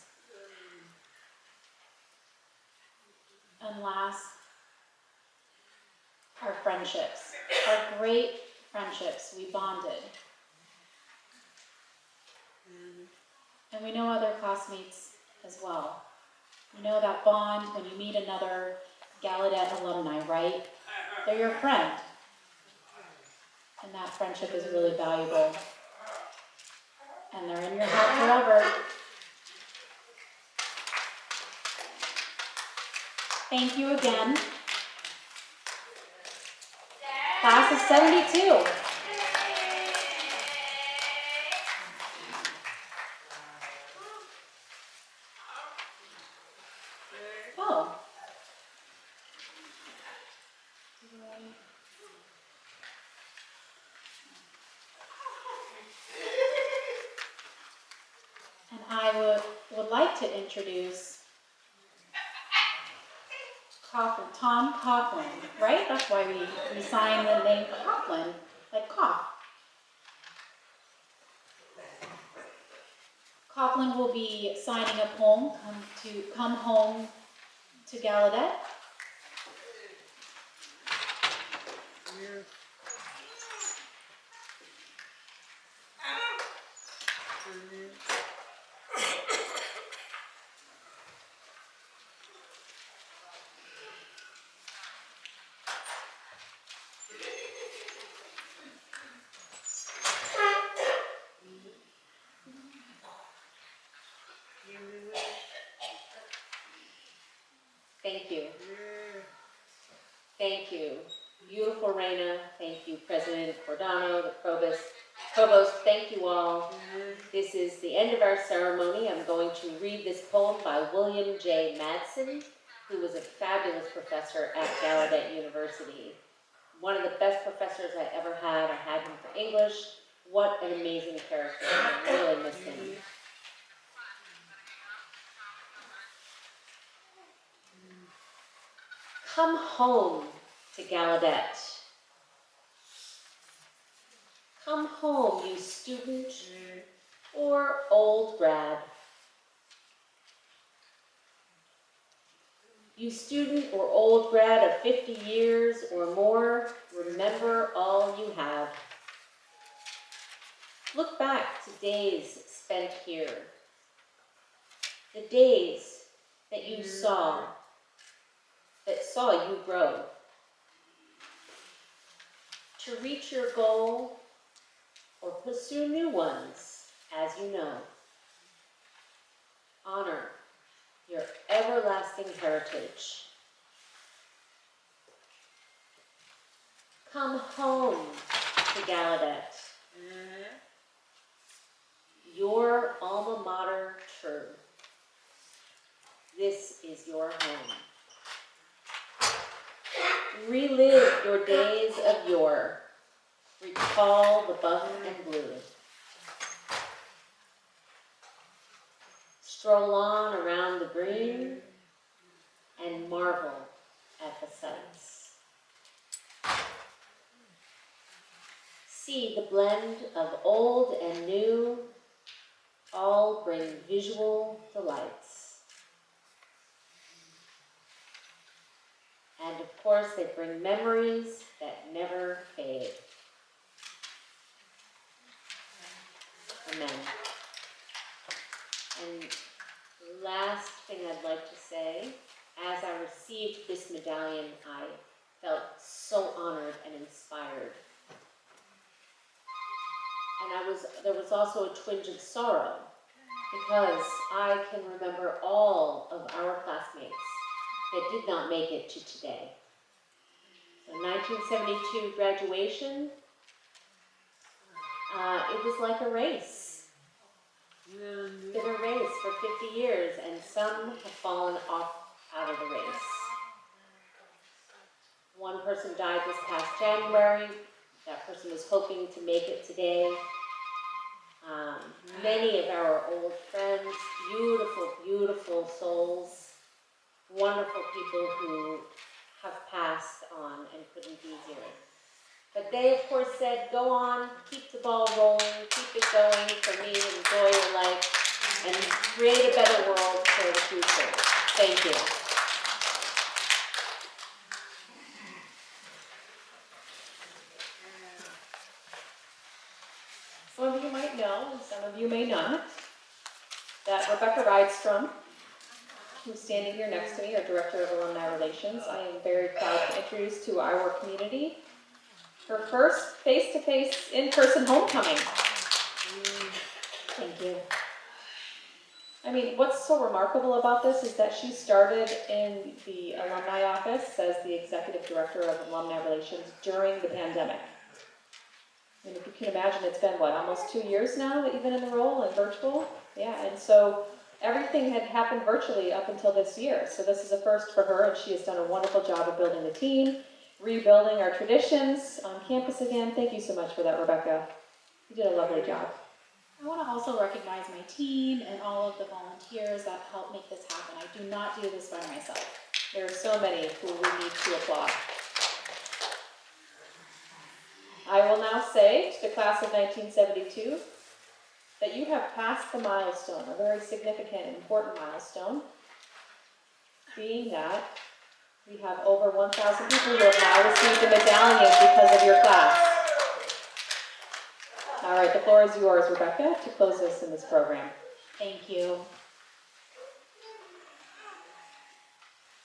And last, our friendships, our great friendships. We bonded. And we know other classmates as well. You know that bond when you meet another Gallaudet alumni, right? They're your friend. And that friendship is really valuable. And they're in your heart forever. Thank you again. Class of 72. Oh. And I would like to introduce Tom Coughlin, right? That's why we signed the name Coughlin, like cough. Coughlin will be signing a poem, Come Home to Gallaudet. Thank you. Thank you. Beautiful Raina. Thank you, President Cordano, the Provost, thank you all. This is the end of our ceremony. I'm going to read this poem by William J. Madsen, who was a fabulous professor at Gallaudet University. One of the best professors I ever had. I had him for English, What an amazing character. I really miss him. Come home to Gallaudet. Come home, you student or old grad. You student or old grad of 50 years or more, remember all you have. Look back to days spent here. The days that you saw, that saw you grow. To reach your goal or pursue new ones, as you know. Honor your everlasting heritage. Come home to Gallaudet. Your alma mater true. This is your home. Relive your days of yore. Recall the buff and blue. Stroll on around the green and marvel at the sights. See the blend of old and new, all bring visual delights. And of course, they bring memories that never fade. Amen. And last thing I'd like to say, as I received this medallion, I felt so honored and inspired. And there was also a twinge of sorrow, because I can remember all of our classmates that did not make it to today. So 1972 graduation, it was like a race. It's been a race for 50 years, and some have fallen off out of the race. One person died this past January. That person was hoping to make it today. Many of our old friends, beautiful, beautiful souls, wonderful people who have passed on and couldn't be here. But they, of course, said, go on, keep the ball rolling, keep it going for me, enjoy your life, and create a better world for the future. Thank you. Some of you might know, and some of you may not, that Rebecca Rydstrom, who's standing here next to me, our Director of Alumni Relations, I am very proud to introduce to our community her first face-to-face, in-person homecoming. Thank you. I mean, what's so remarkable about this is that she started in the alumni office as the Executive Director of Alumni Relations during the pandemic. And if you can imagine, it's been, what, almost 2 years now that you've been in the role and virtual? Yeah, and so everything had happened virtually up until this year. So this is a first for her, and she has done a wonderful job of building the team, rebuilding our traditions on campus again. Thank you so much for that, Rebecca. You did a lovely job. I want to also recognize my team and all of the volunteers that helped make this happen. I do not do this by myself. There are so many who we need to applaud. I will now say to the class of 1972 that you have passed the milestone, a very significant and important milestone, being that we have over 1,000 people who have now received a medallion because of your class. All right, the floor is yours, Rebecca, to close us in this program. Thank you.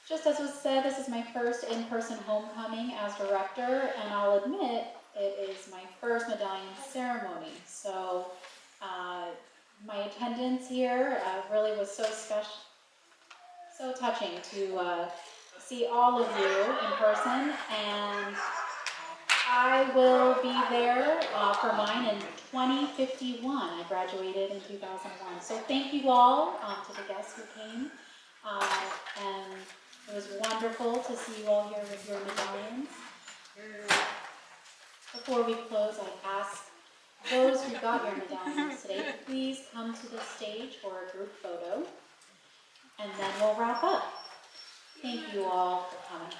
Just as was said, this is my first in-person homecoming as director, and I'll admit it is my first medallion ceremony. So my attendance here really was so special, so touching to see all of you in person, and I will be there for mine in 2051. I graduated in 2001. So thank you all to the guests who came, and it was wonderful to see you all here with your medallions. Before we close, I ask those who got your medallions today, please come to the stage for a group photo, and then we'll wrap up. Thank you all for coming.